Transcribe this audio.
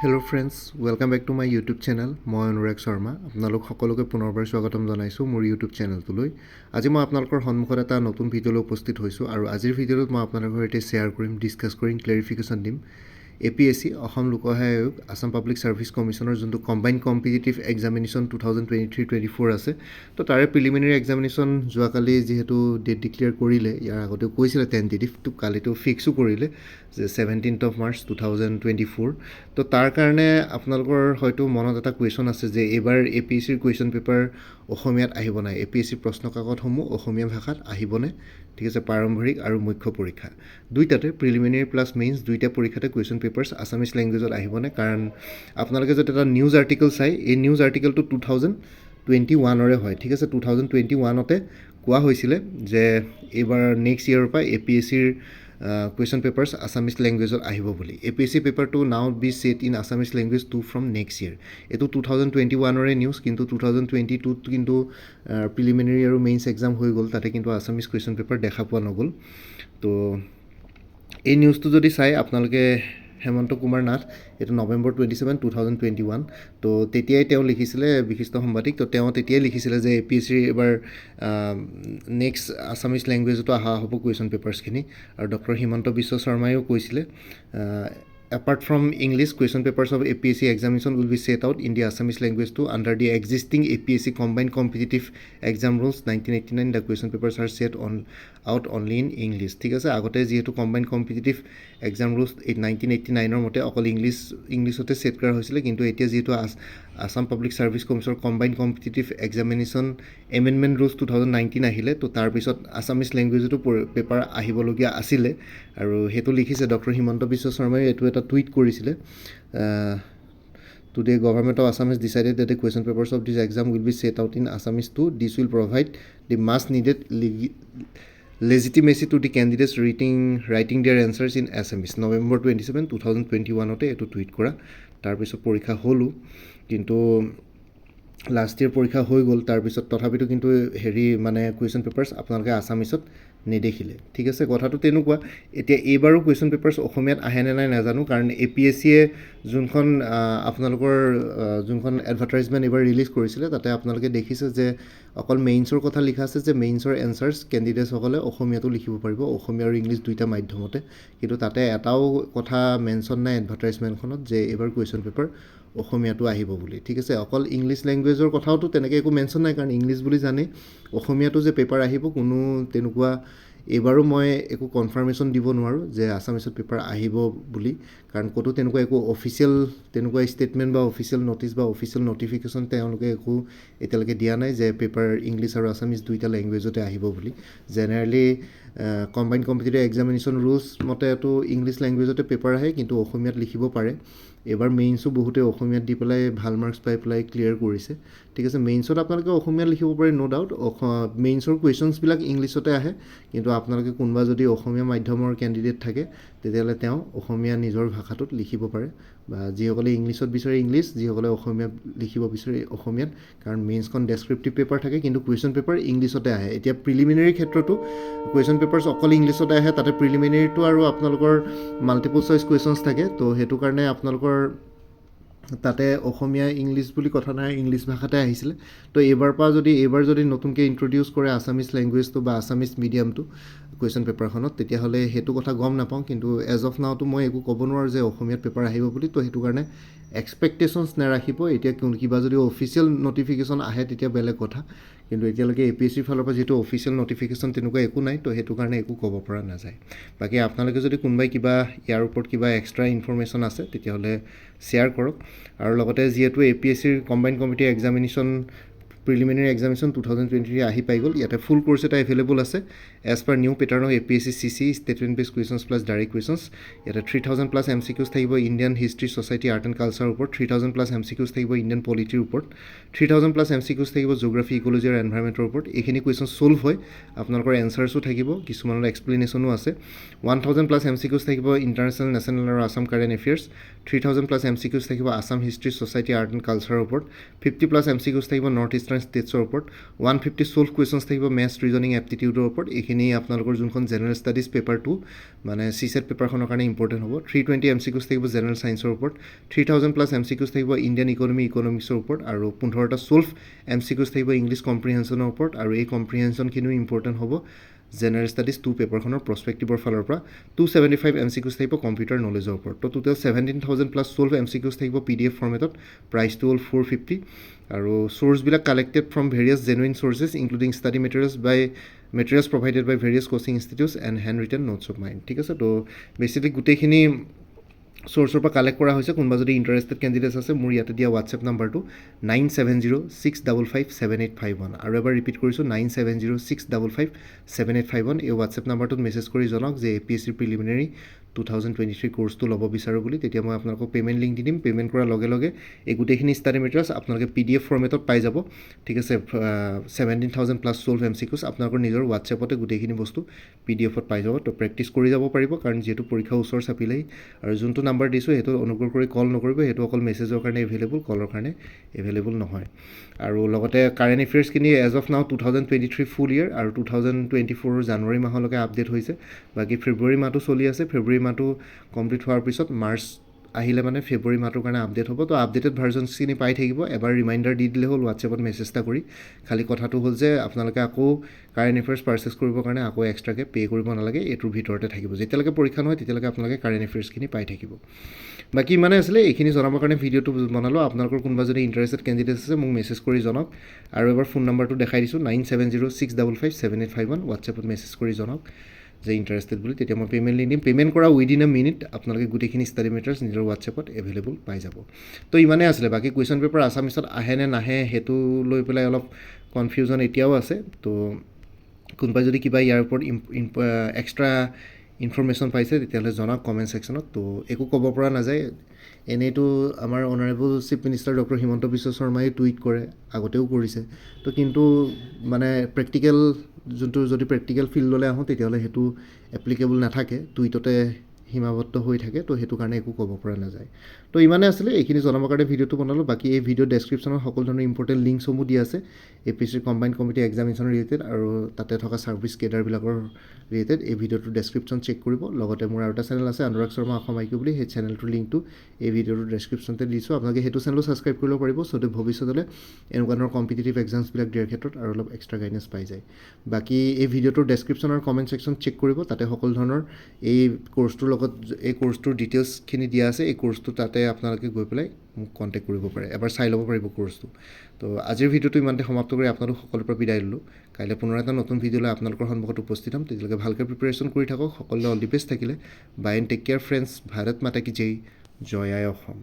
Hello' friends, welcome back to my YouTube channel. মই অনুৰাগ শৰ্মা। আপোনালোক সকলোকে পুনৰবাৰ স্বাগতম জনাইছোঁ মোৰ ইউটিউব চেনেলটোলৈ। আজি মই আপোনালোকৰ সন্মুখত এটা নতুন ভিডিঅ'লৈ উপস্থিত হৈছোঁ আৰু আজিৰ ভিডিঅ'টোত মই আপোনালোকৰ সৈতে শ্বেয়াৰ কৰিম, ডিছকাছ কৰিম, ক্লেৰিফিকেশ্যন দিম APSC অসম লোকসেৱা আয়োগ আছাম পাব্লিক ছাৰ্ভিচ কমিশ্যনৰ যোনটো কম্বাইণ্ড কম্পিটিটিভ এক্সামিনেশ্যন 2023-24 আছে, তো তাৰে প্ৰিলিমিনেৰী এক্সামিনেশ্যন যোৱাকালি যিহেতু ডেট ডিক্লেয়াৰ কৰিলে, ইয়াৰ আগতেও কৈছিলে টেণ্টেটিভ, তো কালিতো ফিক্সো কৰিলে যে 17 মাৰ্চ 2024। তো তাৰ কাৰণে আপোনালোকৰ হয়তো মনত এটা কুৱেশ্যন আছে যে এইবাৰ APSCৰ কুৱেশ্যন পেপাৰ অসমীয়াত আহিব নাই, APSCৰ প্ৰশ্ন কাকতসমূহ অসমীয়া ভাষাত আহিবনে? ঠিক আছে, প্ৰাৰম্ভিক আৰু মুখ্য পৰীক্ষা দুইটাতে, প্ৰিলিমিনেৰী প্লাছ মেইনছ দুইটা পৰীক্ষাতে কুৱেশ্যন পেপাৰ্ছ আছামিজ লেংগুৱেজত আহিবনে? কাৰণ আপোনালোকে যদি এটা নিউজ আৰ্টিকেল চাই, এই নিউজ আৰ্টিকেলটো 2021ৰে হয়। ঠিক আছে, 2021তে কোৱা হৈছিলে যে এইবাৰ নেক্সট ইয়েৰৰ পৰা APSCৰ কুৱেশ্যন পেপাৰ্ছ আছামিজ লেংগুৱেজত আহিব বুলি। APSC পেপাৰটো now be set in Assamese language 2 from next year. এইটো 2021ৰে নিউজ, কিন্তু 2022ত কিন্তু প্ৰিলিমিনেৰী আৰু মেইনছ এক্সাম হৈ গ'ল, তাতে কিন্তু আছামিজ কুৱেশ্যন পেপাৰ দেখা পোৱা নগ'ল। তো এই নিউজটো যদি চাই আপোনালোকে, হেমন্ত কুমাৰ নাথ, এইটো November 27, 2021, তো তেতিয়াই তেওঁ লিখিছিলে, বিশিষ্ট সাংবাদিক, তো তেওঁ তেতিয়াই লিখিছিলে যে APSCৰ এবাৰ নেক্সট আছামিজ লেংগুৱেজতো অহা হ'ব কুৱেশ্যন পেপাৰ্ছখিনি। আৰু ডক্টৰ হিমন্ত বিশ্ব শৰ্মায়ো কৈছিলে apart from English, question papers of APSC examination will be set out in the Assamese language too under the existing APSC combined competitive exam rules 1989. The question papers are set out only in English. ঠিক আছে, আগতে যিহেতু combined competitive exam rules 1989ৰ মতে অকল ইংলিছতে set কৰা হৈছিলে, কিন্তু এতিয়া যিহেতু আছাম পাব্লিক ছাৰ্ভিচ কমিশ্যনৰ combined competitive examination amendment rules 2019 আহিলে, তো তাৰপিছত আছামিজ লেংগুৱেজতো পেপাৰ আহিবলগীয়া আছিলে। আৰু সেইটো লিখিছে ডক্টৰ হিমন্ত বিশ্ব শৰ্মাই, এইটো এটা টুইট কৰিছিলে। Today, Government of Assam has decided that the question papers of this exam will be set out in Assamese too. This will provide the much needed legitimacy to the candidates writing their answers in Assamese. November 27, 2021তে এইটো tweet কৰা। তাৰপিছত পৰীক্ষা হ'লো, কিন্তু last year পৰীক্ষা হৈ গ'ল। তাৰপিছত তথাপিতো কিন্তু মানে কুৱেশ্যন পেপাৰ্ছ আপোনালোকে আছামিছত নেদেখিলে। ঠিক আছে, কথাটো তেনেকুৱা। এতিয়া এইবাৰো কুৱেশ্যন পেপাৰ্ছ অসমীয়াত আহেনে নাই নাজানো, কাৰণ APSCয়ে যোনখন আপোনালোকৰ যোনখন এডভাৰটাইজমেণ্ট এইবাৰ ৰিলিজ কৰিছিলে, তাতে আপোনালোকে দেখিছে যে অকল মেইনছৰ কথা লিখা আছে যে মেইনছৰ এনচাৰ্ছ কেণ্ডিডেটসকলে অসমীয়াতো লিখিব পাৰিব, অসমীয়া আৰু ইংলিছ দুইটা মাধ্যমতে। কিন্তু তাতে এটাও কথা মেনশ্যন নাই এডভাৰটাইজমেণ্টখনত যে এইবাৰ কুৱেশ্যন পেপাৰ অসমীয়াটো আহিব বুলি। ঠিক আছে, অকল ইংলিছ লেংগুৱেজৰ কথাওতো তেনেকৈ একো মেনশ্যন নাই, কাৰণ ইংলিছ বুলি জানেই। অসমীয়াটো যে পেপাৰ আহিব কোনো তেনেকুৱা এইবাৰো মই একো কনফাৰ্মেশ্যন দিব নোৱাৰোঁ যে আছামিছত পেপাৰ আহিব বুলি, কাৰণ ক'তো তেনেকুৱা একো অফিচিয়েল তেনেকুৱা ষ্টেটমেণ্ট বা অফিচিয়েল ন'টিছ বা অফিচিয়েল ন'টিফিকেশ্যন তেওঁলোকে একো এতিয়ালৈকে দিয়া নাই যে পেপাৰ ইংলিছ আৰু আছামিজ দুইটা লেংগুৱেজতে আহিব বুলি। Generally combined competitive examination rules মতেতো ইংলিছ লেংগুৱেজতে পেপাৰ আহে, কিন্তু অসমীয়াত লিখিব পাৰে। এইবাৰ মেইনছো বহুতে অসমীয়াত দি পেলাই ভাল মাৰ্কছ পাই পেলাই ক্লিয়াৰ কৰিছে। ঠিক আছে, মেইনছত আপোনালোকে অসমীয়াত লিখিব পাৰে, ন' ডাউট। মেইনছৰ কুৱেশ্যনছবিলাক ইংলিছতে আহে, কিন্তু আপোনালোকে কোনোবা যদি অসমীয়া মাধ্যমৰ কেণ্ডিডেট থাকে, তেতিয়াহ'লে তেওঁ অসমীয়া নিজৰ ভাষাটোত লিখিব পাৰে, বা যিসকলে ইংলিছত বিচাৰে ইংলিছ, যিসকলে অসমীয়াত লিখিব বিচাৰে অসমীয়াত, কাৰণ মেইনছখন ডেছক্ৰিপটিভ পেপাৰ থাকে, কিন্তু কুৱেশ্যন পেপাৰ ইংলিছতে আহে। এতিয়া প্ৰিলিমিনেৰীৰ ক্ষেত্ৰতো কুৱেশ্যন পেপাৰ্ছ অকল ইংলিছতে আহে, তাতে প্ৰিলিমিনেৰীটো আৰু আপোনালোকৰ মাল্টিপল চইচ কুৱেশ্যনছ থাকে, তো সেইটো কাৰণে আপোনালোকৰ তাতে অসমীয়া ইংলিছ বুলি কথা নাই, ইংলিছ ভাষাতে আহিছিলে। তো এইবাৰ যদি নতুনকৈ ইণ্ট্ৰডিউচ কৰে আছামিজ লেংগুৱেজটো বা আছামিজ মিডিয়ামটো কুৱেশ্যন পেপাৰখনত, তেতিয়াহ'লে সেইটো কথা গম নাপাওঁ, কিন্তু এজ অফ নাওটো মই একো ক'ব নোৱাৰোঁ যে অসমীয়াত পেপাৰ আহিব বুলি। তো সেইটো কাৰণে এক্সপেক্টেশ্যনছ নাৰাখিব। এতিয়া কিবা যদি অফিচিয়েল ন'টিফিকেশ্যন আহে তেতিয়া বেলেগ কথা, কিন্তু এতিয়ালৈকে APSCৰ ফালৰ পৰা যিহেতু অফিচিয়েল ন'টিফিকেশ্যন তেনেকুৱা একো নাই, তো সেইটো কাৰণে একো ক'ব পৰা নাযায়। বাকী আপোনালোকে যদি কোনোবাই কিবা ইয়াৰ ওপৰত কিবা এক্সট্ৰা ইনফৰমেশ্যন আছে তেতিয়াহ'লে শ্বেয়াৰ কৰক। আৰু লগতে যিহেতু APSCৰ combined competitive examination preliminary examination 2023 আহি পাই গ'ল, ইয়াতে ফুল কোৰ্চ এটা এভেইলেবল আছে as per new pattern of APSC CC statement based questions plus direct questions. ইয়াতে 3000+ MCQs থাকিব Indian history, society, art and কালচাৰৰ ওপৰত, 3000+ MCQs থাকিব ইণ্ডিয়ান পলিটিৰ ওপৰত, 3000+ MCQs থাকিব জিঅ'গ্ৰাফী, ইক'লজি আৰু এনভাইৰমেণ্টৰ ওপৰত। এইখিনি কুৱেশ্যন ছল্ভ হয়, আপোনালোকৰ এনচাৰ্ছো থাকিব, কিছুমানৰ এক্সপ্লেনেশ্যনো আছে। 1000+ MCQs থাকিব ইণ্টাৰনেশ্যনেল, নেশ্যনেল আৰু আছাম কাৰেণ্ট এফেয়াৰ্ছ, 3000+ MCQs থাকিব Assam history, society, art and কালচাৰৰ ওপৰত, 50+ MCQs থাকিব নৰ্থ ইষ্টাৰ্ণ এণ্ড ষ্টেটছৰ ওপৰত 150 ছল্ভ কুৱেশ্যনছ থাকিব মেথছ ৰিজনিং এপ্টিটিউডৰ ওপৰত এইখিনি আপোনালোকৰ যোনখন জেনেৰেল ষ্টাডিজ পেপাৰ 2 মানে CSET পেপাৰখনৰ কাৰণে ইম্পৰ্টেণ্ট হ'ব 320 MCQs থাকিব জেনেৰেল ছায়েন্সৰ ওপৰত 3000+ MCQs থাকিব ইণ্ডিয়ান ইকনমিক্সৰ ওপৰত আৰু 15টা ছল্ভ MCQs থাকিব ইংলিছ কম্প্ৰিহেনশ্যনৰ ওপৰত আৰু এই কম্প্ৰিহেনশ্যনখিনিও ইম্পৰ্টেণ্ট হ'ব জেনেৰেল ষ্টাডিজ 2 পেপাৰখনৰ প্ৰস্পেক্টিভৰ ফালৰ পৰা 275 MCQs থাকিব কম্পিউটাৰ নলেজৰ ওপৰত তো টোটেল 17,000+ ছল্ভ MCQs থাকিব PDF ফৰ্মেটত প্ৰাইচটো হ'ল 450 আৰু চ'ৰ্চবিলাক collected from various genuine sources including study materials provided by various coaching institutes and handwritten notes of mind ঠিক আছে তো বেচিকলি গোটেইখিনি চ'ৰ্চৰ পৰা কালেক্ট কৰা হৈছে কোনোবা যদি ইণ্টাৰেষ্টেড কেণ্ডিডেটছ আছে মোৰ ইয়াতে দিয়া হোৱাটছএপ নাম্বাৰটো 9706557851 আৰু এবাৰ ৰিপিট কৰিছোঁ 9706557851 এই হোৱাটছএপ নাম্বাৰটোত মেছেজ কৰি জনাওক যে APSC প্ৰিলিমিনাৰী 2023 কোৰ্চটো ল'ব বিচাৰোঁ বুলি তেতিয়া মই আপোনালোকক পে'মেণ্ট লিংক দি দিম পে'মেণ্ট কৰাৰ লগে লগে এই গোটেইখিনি ষ্টাডি মেটেৰিয়েলছ আপোনালোকে PDF ফৰ্মেটত পাই যাব ঠিক আছে 17,000+ ছল্ভ MCQs আপোনালোকৰ নিজৰ হোৱাটছএপতে গোটেইখিনি বস্তু PDFত পাই যাব তো প্ৰেক্টিছ কৰি যাব পাৰিব কাৰণ যিহেতু পৰীক্ষা ওচৰ চাপিলেই আৰু যোনটো নাম্বাৰ দিছোঁ সেইটো অনুগ্ৰহ কৰি কল নকৰিব সেইটো অকল মেছেজৰ কাৰণে এভেইলেবল কলৰ কাৰণে এভেইলেবল নহয় আৰু লগতে কাৰেণ্ট এফেয়াৰ্ছখিনি এজ অফ নাও 2023 ফুল ইয়েৰ আৰু 2024 জানুৱাৰী মাহলৈকে আপডেট হৈছে বাকী ফেব্ৰুৱাৰী মাহটো চলি আছে ফেব্ৰুৱাৰী মাহটো কমপ্লিট হোৱাৰ পিছত মাৰ্চ আহিলে মানে ফেব্ৰুৱাৰী মাহটোৰ কাৰণে আপডেট হ'ব তো আপডেটেড ভাৰ্জনছখিনি পাই থাকিব এবাৰ ৰিমাইণ্ডাৰ দি দিলে হ'ল হোৱাটছএপত মেছেজ এটা কৰি খালি কথাটো হ'ল যে আপোনালোকে আকৌ কাৰেণ্ট এফেয়াৰ্ছ পাৰ্চেছ কৰিবৰ কাৰণে আকৌ এক্সট্ৰাকৈ পে' কৰিব নালাগে এইটোৰ ভিতৰতে থাকিব যেতিয়ালৈকে পৰীক্ষা নহয় তেতিয়ালৈকে আপোনালোকে কাৰেণ্ট এফেয়াৰ্ছখিনি পাই থাকিব বাকী ইমানে আছিলে এইখিনি জনাবৰ কাৰণে ভিডিঅ'টো বনালোঁ আপোনালোকৰ কোনোবা যদি ইণ্টাৰেষ্টেড কেণ্ডিডেটছ আছে মোক মেছেজ কৰি জনাওক আৰু এবাৰ ফোন নাম্বাৰটো দেখাই দিছোঁ 9706557851 হোৱাটছএপত মেছেজ কৰি জনাওক যে ইণ্টাৰেষ্টেড বুলি তেতিয়া মই পে'মেণ্ট লিংক দিম পে'মেণ্ট কৰা উইদিন এ মিনিট আপোনালোকে গোটেইখিনি ষ্টাডি মেটাৰ্ছ নিজৰ হোৱাটছএপত এভেইলেবল পাই যাব তো ইমানেই আছিলে বাকী কুৱেশ্যন পেপাৰ আছামিছত আহে নে নাহে সেইটো লৈ পেলাই অলপ কনফিউজন এতিয়াও আছে তো কোনোবাই যদি কিবা ইয়াৰ ওপৰত এক্সট্ৰা ইনফৰমেশ্যন পাইছে তেতিয়াহ'লে জনাওক কমেণ্ট ছেকশ্যনত তো একো ক'ব পৰা নাযায় এনেইতো আমাৰ honourable chief minister doctor Himanta Biswa শৰ্মাই টুইট কৰে আগতেও কৰিছে তো কিন্তু মানে প্ৰেক্টিকেল যোনটো যদি প্ৰেক্টিকেল ফিল্ডলৈ আহোঁ তেতিয়াহ'লে সেইটো এপ্লিকেবল নাথাকে টুইটতে সীমাবদ্ধ হৈ থাকে তো সেইটো কাৰণে একো ক'ব পৰা নাযায় তো ইমানে আছিলে এইখিনি জনাবৰ কাৰণে ভিডিঅ'টো বনালোঁ বাকী এই ভিডিঅ' ডেছক্ৰিপশ্যনত সকলো ধৰণৰ ইম্পৰ্টেণ্ট লিংকসমূহ দিয়া আছে APSC কম্বাইণ্ড কমিটি এক্সামিনেশ্যনৰ ৰিলেটেড আৰু তাতে থকা ছাৰ্ভিচ কেডাৰবিলাকৰ ৰিলেটেড এই ভিডিঅ'টোৰ ডেছক্ৰিপশ্যন চেক কৰিব লগতে মোৰ আৰু এটা চেনেল আছে অনুৰাগ শৰ্মা অসম IQ বুলি সেই চেনেলটোৰ লিংকটো এই ভিডিঅ'টোৰ ডেছক্ৰিপশ্যনতে দিছোঁ আপোনালোকে সেইটো চেনেলো ছাবস্ক্ৰাইব কৰিব পাৰিব চ' ভৱিষ্যতলৈ এনেকুৱা ধৰণৰ কম্পিটিটিভ এক্সামছবিলাক দিয়াৰ ক্ষেত্ৰত আৰু অলপ এক্সট্ৰা গাইডেঞ্চ পাই যায় বাকী এই ভিডিঅ'টোৰ ডেছক্ৰিপশ্যন আৰু কমেণ্ট ছেকশ্যন চেক কৰিব তাতে সকলো ধৰণৰ এই কোৰ্চটোৰ লগত এই কোৰ্চটোৰ ডিটেইলছখিনি দিয়া আছে এই কোৰ্চটো তাতে আপোনালোকে গৈ পেলাই মোক কণ্টেক্ট কৰিব পাৰে এবাৰ চাই ল'ব পাৰিব কোৰ্চটো তো আজিৰ ভিডিঅ'টো ইমানতে সমাপ্ত কৰি আপোনালোক সকলোৰে পৰা বিদায় ল'লোঁ কাইলৈ পুনৰ এটা নতুন ভিডিঅ' লৈ আপোনালোকৰ সন্মুখত উপস্থিত হ'ম তেতিয়ালৈকে ভালকৈ প্ৰিপেৰেশ্যন কৰি থাকক সকলোৱে অল দি বেষ্ট থাকিলে bye and take care friends Bharat Mata কি জয় জয় আই অসম